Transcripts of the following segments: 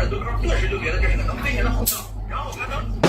尔顿顿时就觉得这是个能飞人的好消息。然后他当。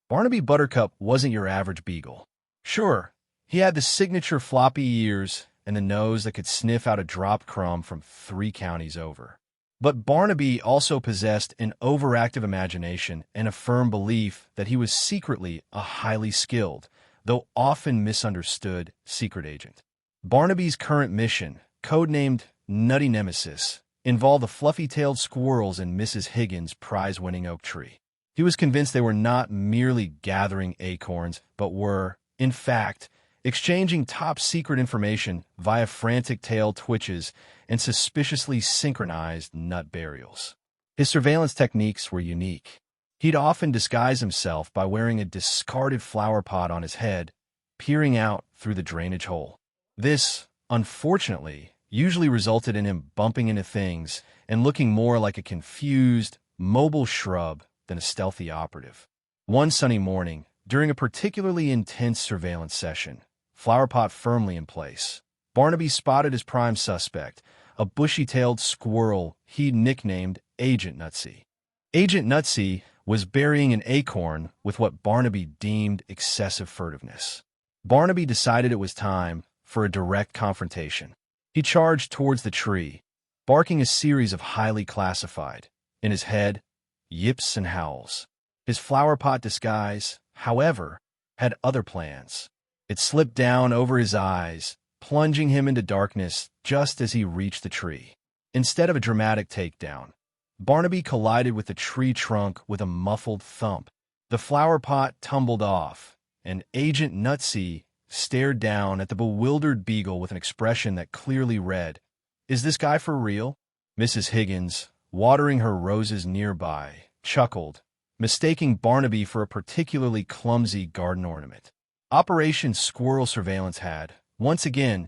Barnaby Buttercup wasn't your average beagle. Sure, he had the signature floppy ears and the nose that could sniff out a dropped crumb from 3 counties over. But Barnaby also possessed an overactive imagination and a firm belief that he was secretly a highly skilled, though often misunderstood, secret agent. Barnaby's current mission, codenamed Nutty Nemesis, involved the fluffy-tailed squirrels in Mrs. Higgins' prize-winning oak tree. He was convinced they were not merely gathering acorns, but were, in fact, exchanging top-secret information via frantic tail twitches and suspiciously synchronized nut burials. His surveillance techniques were unique. He'd often disguise himself by wearing a discarded flower pot on his head, peering out through the drainage hole. This, unfortunately, usually resulted in him bumping into things and looking more like a confused, mobile shrub than a stealthy operative. One sunny morning, during a particularly intense surveillance session, flower pot firmly in place, Barnaby spotted his prime suspect, a bushy-tailed squirrel he'd nicknamed Agent Nutsy. Agent Nutsy was burying an acorn with what Barnaby deemed excessive furtiveness. Barnaby decided it was time for a direct confrontation. He charged towards the tree, barking a series of highly classified, in his head, yips and howls. His flower pot disguise, however, had other plans. It slipped down over his eyes, plunging him into darkness just as he reached the tree. Instead of a dramatic takedown, Barnaby collided with the tree trunk with a muffled thump. The flower pot tumbled off, and Agent Nutsy stared down at the bewildered beagle with an expression that clearly read, "Is this guy for real?" Mrs. Higgins, watering her roses nearby, chuckled, mistaking Barnaby for a particularly clumsy garden ornament. Operation Squirrel Surveillance had, once again,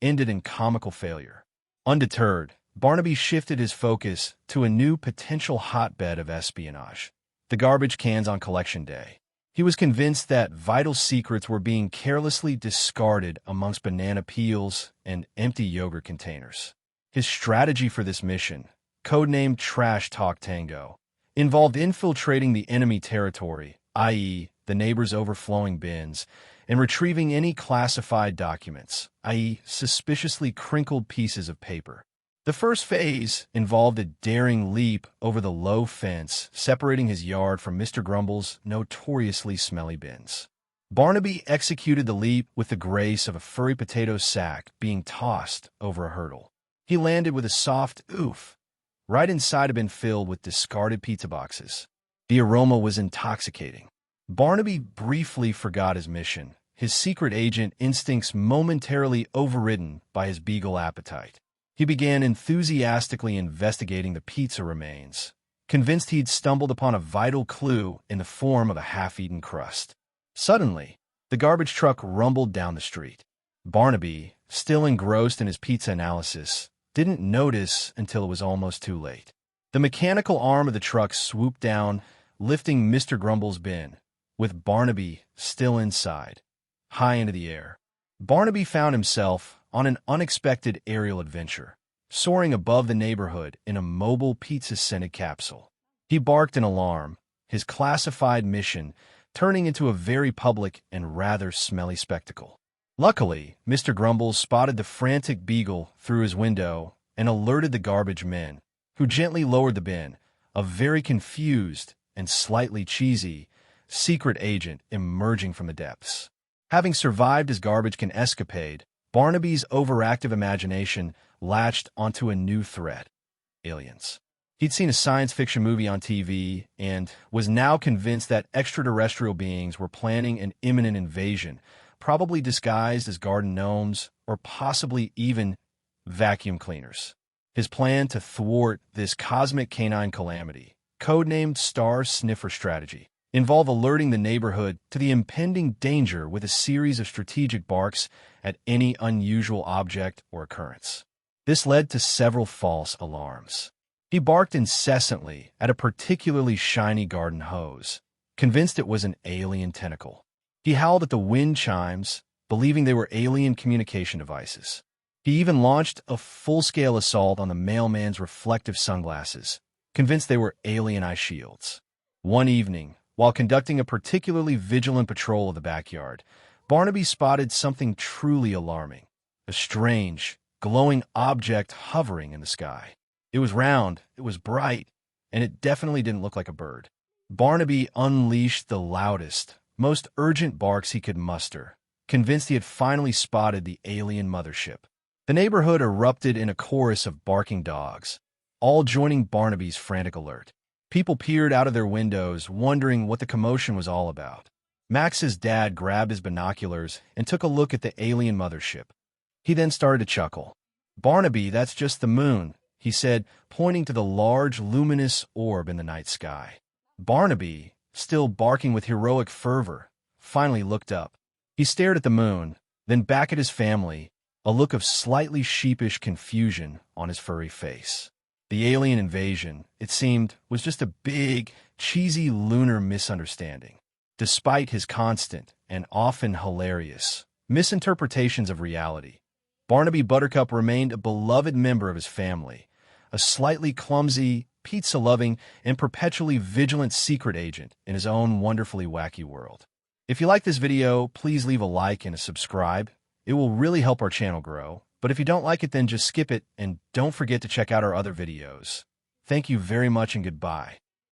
ended in comical failure. Undeterred, Barnaby shifted his focus to a new potential hotbed of espionage: the garbage cans on collection day. He was convinced that vital secrets were being carelessly discarded amongst banana peels and empty yogurt containers. His strategy for this mission, codenamed Trash Talk Tango, involved infiltrating the enemy territory, i.e., the neighbors' overflowing bins, and retrieving any classified documents, i.e., suspiciously crinkled pieces of paper. The first phase involved a daring leap over the low fence separating his yard from Mr. Grumble's notoriously smelly bins. Barnaby executed the leap with the grace of a furry potato sack being tossed over a hurdle. He landed with a soft oof, right inside a bin filled with discarded pizza boxes. The aroma was intoxicating. Barnaby briefly forgot his mission, his secret agent instincts momentarily overridden by his beagle appetite. He began enthusiastically investigating the pizza remains, convinced he'd stumbled upon a vital clue in the form of a half-eaten crust. Suddenly, the garbage truck rumbled down the street. Barnaby, still engrossed in his pizza analysis, didn't notice until it was almost too late. The mechanical arm of the truck swooped down, lifting Mr. Grumble's bin, with Barnaby still inside, high into the air. Barnaby found himself on an unexpected aerial adventure, soaring above the neighborhood in a mobile pizza-scented capsule. He barked in alarm, his classified mission turning into a very public and rather smelly spectacle. Luckily, Mr. Grumble spotted the frantic beagle through his window and alerted the garbage men, who gently lowered the bin, a very confused and slightly cheesy secret agent emerging from the depths. Having survived his garbage can escapade, Barnaby's overactive imagination latched onto a new threat: aliens. He'd seen a science fiction movie on TV and was now convinced that extraterrestrial beings were planning an imminent invasion, probably disguised as garden gnomes or possibly even vacuum cleaners. His plan to thwart this cosmic canine calamity, codenamed Star Sniffer Strategy, involved alerting the neighborhood to the impending danger with a series of strategic barks at any unusual object or occurrence. This led to several false alarms. He barked incessantly at a particularly shiny garden hose, convinced it was an alien tentacle. He howled at the wind chimes, believing they were alien communication devices. He even launched a full-scale assault on the mailman's reflective sunglasses, convinced they were alien eye shields. One evening, While conducting a particularly vigilant patrol of the backyard, Barnaby spotted something truly alarming. A strange, glowing object hovering in the sky. It was round, it was bright, and it definitely didn't look like a bird. Barnaby unleashed the loudest, most urgent barks he could muster, convinced he had finally spotted the alien mothership. The neighborhood erupted in a chorus of barking dogs, all joining Barnaby's frantic alert. People peered out of their windows, wondering what the commotion was all about. Max's dad grabbed his binoculars and took a look at the alien mothership. He then started to chuckle. "Barnaby, that's just the moon," he said, pointing to the large, luminous orb in the night sky. Barnaby, still barking with heroic fervor, finally looked up. He stared at the moon, then back at his family, a look of slightly sheepish confusion on his furry face. The alien invasion, it seemed, was just a big, cheesy lunar misunderstanding. Despite his constant, and often hilarious, misinterpretations of reality, Barnaby Buttercup remained a beloved member of his family, a slightly clumsy, pizza-loving, and perpetually vigilant secret agent in his own wonderfully wacky world. If you like this video, please leave a like and a subscribe. It will really help our channel grow. But if you don't like it, then just skip it, and don't forget to check out our other videos. Thank you very much and goodbye.